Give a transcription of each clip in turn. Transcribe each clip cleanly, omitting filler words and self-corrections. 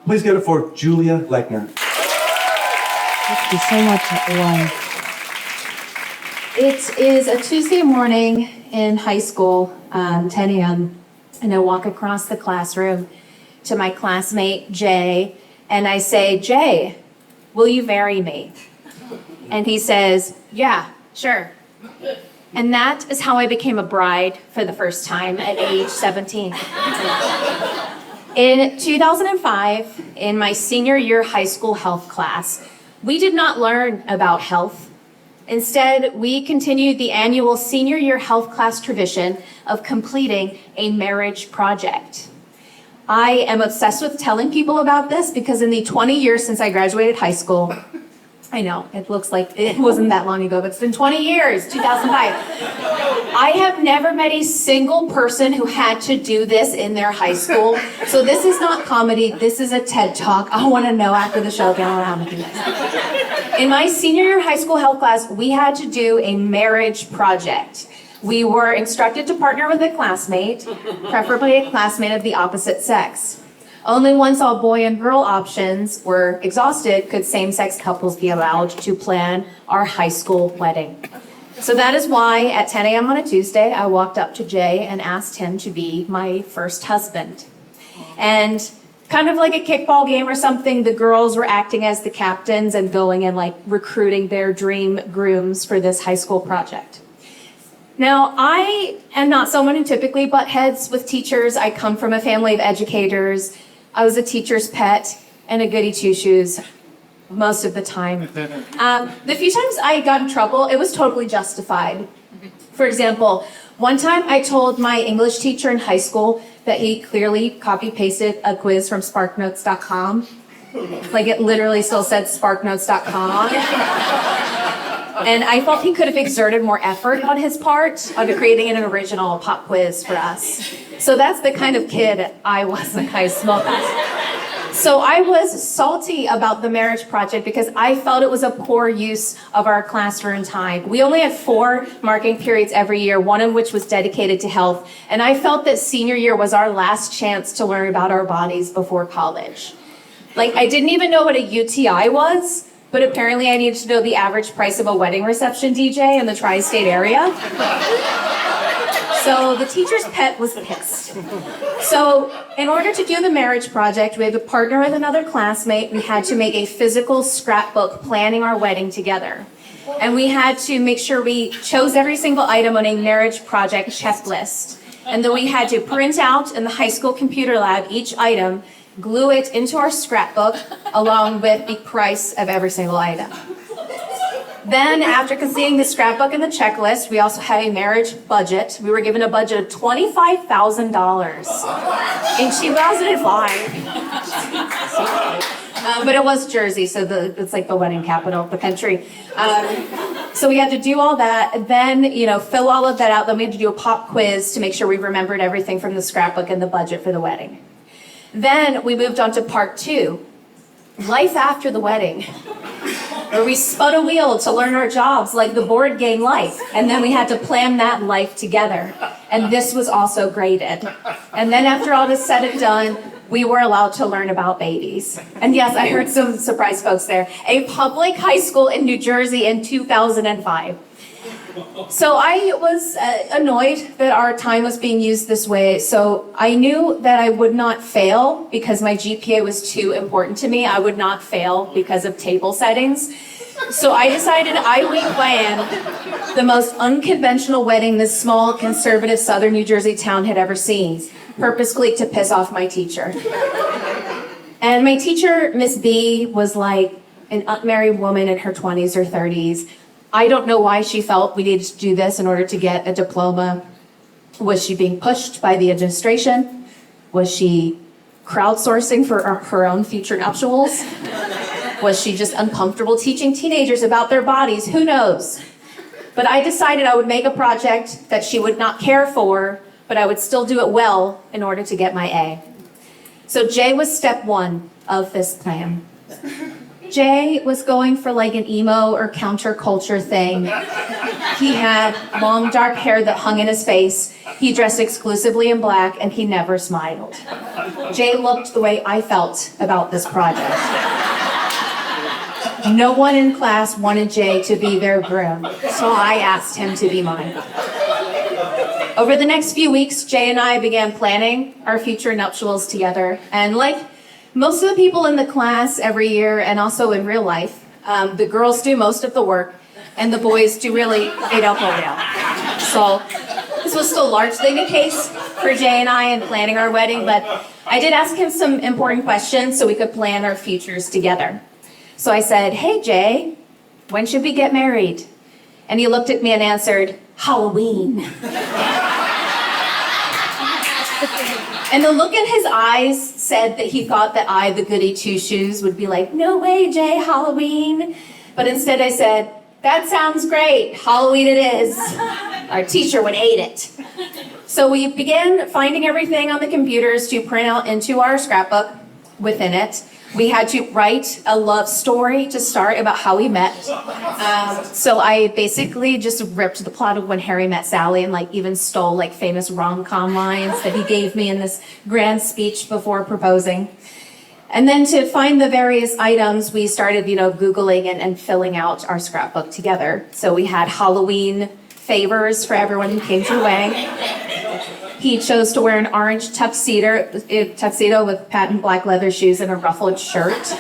Please get it for Julia Lechner. Thank you so much, everyone. It is a Tuesday morning in high school, 10 a.m., and I walk across the classroom to my classmate, Jay, and I say, Jay, will you marry me? And he says, yeah, sure. And that is how I became a bride for the first time at age 17. In 2005, in my senior year high school health class, we did not learn about health. Instead, we continued the annual senior year health class tradition of completing a marriage project. I am obsessed with telling people about this because in the 20 years since I graduated high school, I know, it looks like it wasn't that long ago, but it's been 20 years, 2005. I have never met a single person who had to do this in their high school. So this is not comedy, this is a TED Talk. I want to know after the show, get around with this. In my senior year high school health class, we had to do a marriage project. We were instructed to partner with a classmate, preferably a classmate of the opposite sex. Only once all boy and girl options were exhausted could same-sex couples be allowed to plan our high school wedding. So that is why at 10 a.m. on a Tuesday, I walked up to Jay and asked him to be my first husband. And kind of like a kickball game or something, the girls were acting as the captains and going and like recruiting their dream grooms for this high school project. Now, I am not someone who typically butt heads with teachers. I come from a family of educators. I was a teacher's pet and a goody two-shoes most of the time. The few times I got in trouble, it was totally justified. For example, one time I told my English teacher in high school that he clearly copy-pasted a quiz from sparknotes.com. Like it literally still said sparknotes.com. And I felt he could have exerted more effort on his part on creating an original pop quiz for us. So that's the kind of kid I was in high school. So I was salty about the marriage project because I felt it was a poor use of our classroom time. We only had 4 marking periods every year, one of which was dedicated to health. And I felt that senior year was our last chance to learn about our bodies before college. Like, I didn't even know what a UTI was, but apparently I needed to know the average price of a wedding reception DJ in the tri-state area. So the teacher's pet was pissed. So in order to do the marriage project, we had to partner with another classmate. We had to make a physical scrapbook planning our wedding together. And we had to make sure we chose every single item on a marriage project checklist. And then we had to print out in the high school computer lab each item, glue it into our scrapbook along with the price of every single item. Then, after completing the scrapbook and the checklist, we also had a marriage budget. We were given a budget of $25,000 in 2005. But it was Jersey, so it's like the wedding capital of the country. So we had to do all that, then, fill all of that out. Then we had to do a pop quiz to make sure we remembered everything from the scrapbook and the budget for the wedding. Then we moved on to part 2, life after the wedding, where we spun a wheel to learn our jobs, like the board game Life. And then we had to plan that life together. And this was also graded. And then after all is said and done, we were allowed to learn about babies. And yes, I heard some surprise folks there. A public high school in New Jersey in 2005. So I was annoyed that our time was being used this way. So I knew that I would not fail because my GPA was too important to me. I would not fail because of table settings. So I decided I would plan the most unconventional wedding this small, conservative southern New Jersey town had ever seen, purposely to piss off my teacher. And my teacher, Miss B, was like an unmarried woman in her 20s or 30s. I don't know why she felt we needed to do this in order to get a diploma. Was she being pushed by the administration? Was she crowdsourcing for her own future nuptials? Was she just uncomfortable teaching teenagers about their bodies? Who knows? But I decided I would make a project that she would not care for, but I would still do it well in order to get my A. So J was step 1 of this plan. Jay was going for like an emo or counterculture thing. He had long dark hair that hung in his face. He dressed exclusively in black and he never smiled. Jay looked the way I felt about this project. No one in class wanted Jay to be their groom, so I asked him to be mine. Over the next few weeks, Jay and I began planning our future nuptials together. And like most of the people in the class every year and also in real life, the girls do most of the work and the boys do really, they don't go down. So this was still largely the case for Jay and I in planning our wedding, but I did ask him some important questions so we could plan our futures together. So I said, "Hey Jay, when should we get married?" And he looked at me and answered, "Halloween." And the look in his eyes said that he thought that I, the goody two-shoes, would be like, "No way, Jay, Halloween." But instead I said, "That sounds great, Halloween it is." Our teacher would hate it. So we began finding everything on the computers to print out into our scrapbook. Within it, we had to write a love story to start about how we met. So I basically just ripped the plot of When Harry Met Sally and like even stole like famous rom-com lines that he gave me in this grand speech before proposing. And then to find the various items, we started, Googling and filling out our scrapbook together. So we had Halloween favors for everyone who came to the wedding. He chose to wear an orange tuxedo with patent black leather shoes and a ruffled shirt.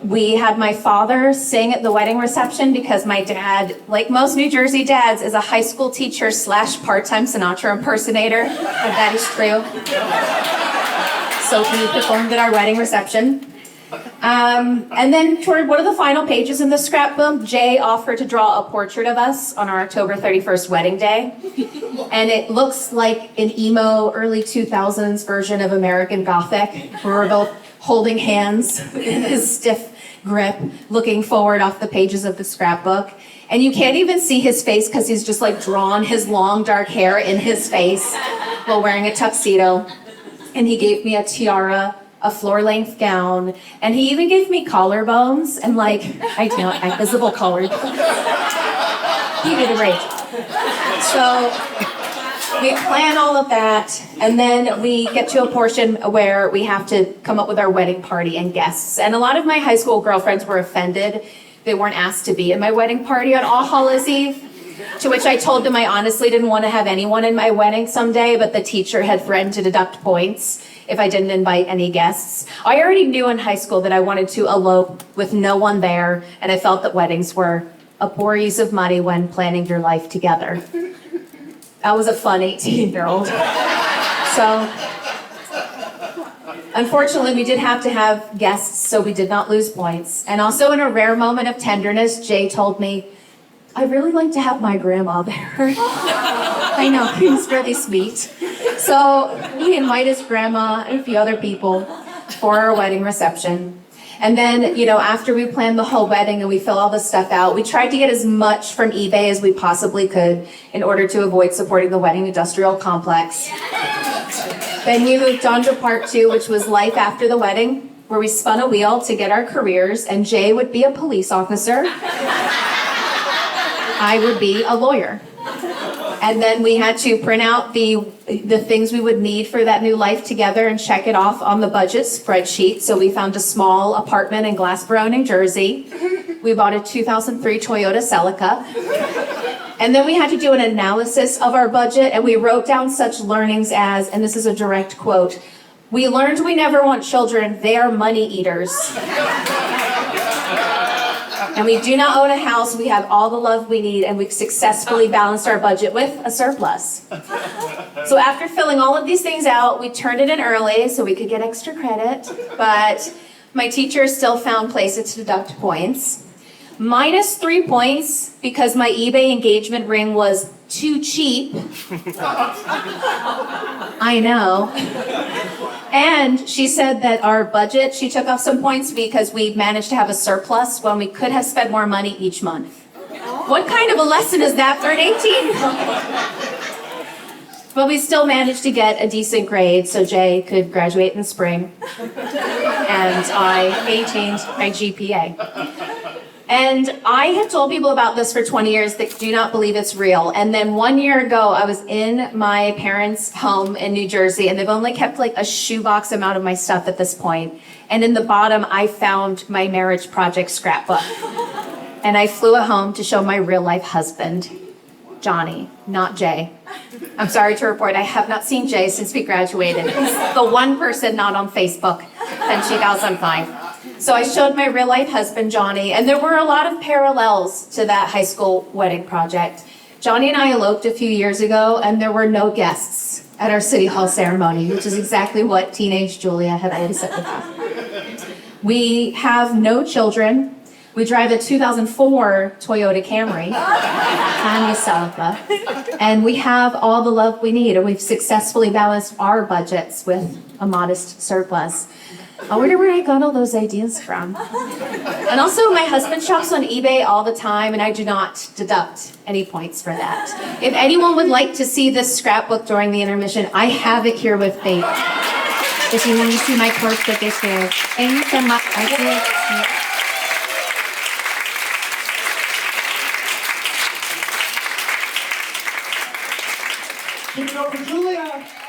We had my father sing at the wedding reception because my dad, like most New Jersey dads, is a high school teacher / part-time Sinatra impersonator. And that is true. So he performed at our wedding reception. And then toward one of the final pages in the scrapbook, Jay offered to draw a portrait of us on our October 31st wedding day. And it looks like an emo early 2000s version of American Gothic, where we're both holding hands in his stiff grip, looking forward off the pages of the scrapbook. And you can't even see his face because he's just like drawn his long dark hair in his face while wearing a tuxedo. And he gave me a tiara, a floor-length gown, and he even gave me collarbones and visible collars. He did a great job. So we plan all of that, and then we get to a portion where we have to come up with our wedding party and guests. And a lot of my high school girlfriends were offended they weren't asked to be at my wedding party on All Hallows Eve. To which I told them I honestly didn't want to have anyone in my wedding someday, but the teacher had threatened to deduct points if I didn't invite any guests. I already knew in high school that I wanted to elope with no one there, and I felt that weddings were a poor use of money when planning your life together. I was a fun 18-year-old. So, unfortunately, we did have to have guests, so we did not lose points. And also in a rare moment of tenderness, Jay told me, "I'd really like to have my grandma there." I know, he was really sweet. So we invite his grandma and a few other people for our wedding reception. And then, after we planned the whole wedding and we fill all the stuff out, we tried to get as much from eBay as we possibly could in order to avoid supporting the wedding industrial complex. Then we moved on to part 2, which was life after the wedding, where we spun a wheel to get our careers, and Jay would be a police officer. I would be a lawyer. And then we had to print out the things we would need for that new life together and check it off on the budget spreadsheet. So we found a small apartment in Glassboro, New Jersey. We bought a 2003 Toyota Celica. And then we had to do an analysis of our budget, and we wrote down such learnings as, and this is a direct quote, "We learned we never want children, they are money eaters. And we do not own a house, we have all the love we need, and we've successfully balanced our budget with a surplus." So after filling all of these things out, we turned it in early so we could get extra credit, but my teacher still found places to deduct points. -3 points because my eBay engagement ring was too cheap. I know. And she said that our budget, she took off some points because we managed to have a surplus when we could have spent more money each month. What kind of a lesson is that for an 18-year-old? But we still managed to get a decent grade so Jay could graduate in the spring. and I maintained my GPA. And I have told people about this for 20 years that do not believe it's real. And then 1 year ago, I was in my parents' home in New Jersey, and they've only kept like a shoebox amount of my stuff at this point. And in the bottom, I found my marriage project scrapbook. And I flew it home to show my real life husband, Johnny, not Jay. I'm sorry to report, I have not seen Jay since we graduated. He's the one person not on Facebook since 2005. So I showed my real life husband, Johnny, and there were a lot of parallels to that high school wedding project. Johnny and I eloped a few years ago, and there were no guests at our City Hall ceremony, which is exactly what teenage Julia had always said to have. We have no children. We drive a 2004 Toyota Camry, and we have all the love we need, and we've successfully balanced our budgets with a modest surplus. I wonder where I got all those ideas from. And also, my husband shops on eBay all the time, and I do not deduct any points for that. If anyone would like to see this scrapbook during the intermission, I have it here with me. If you want to see my quotes that they share. Thank you so much. Give it up for Julia.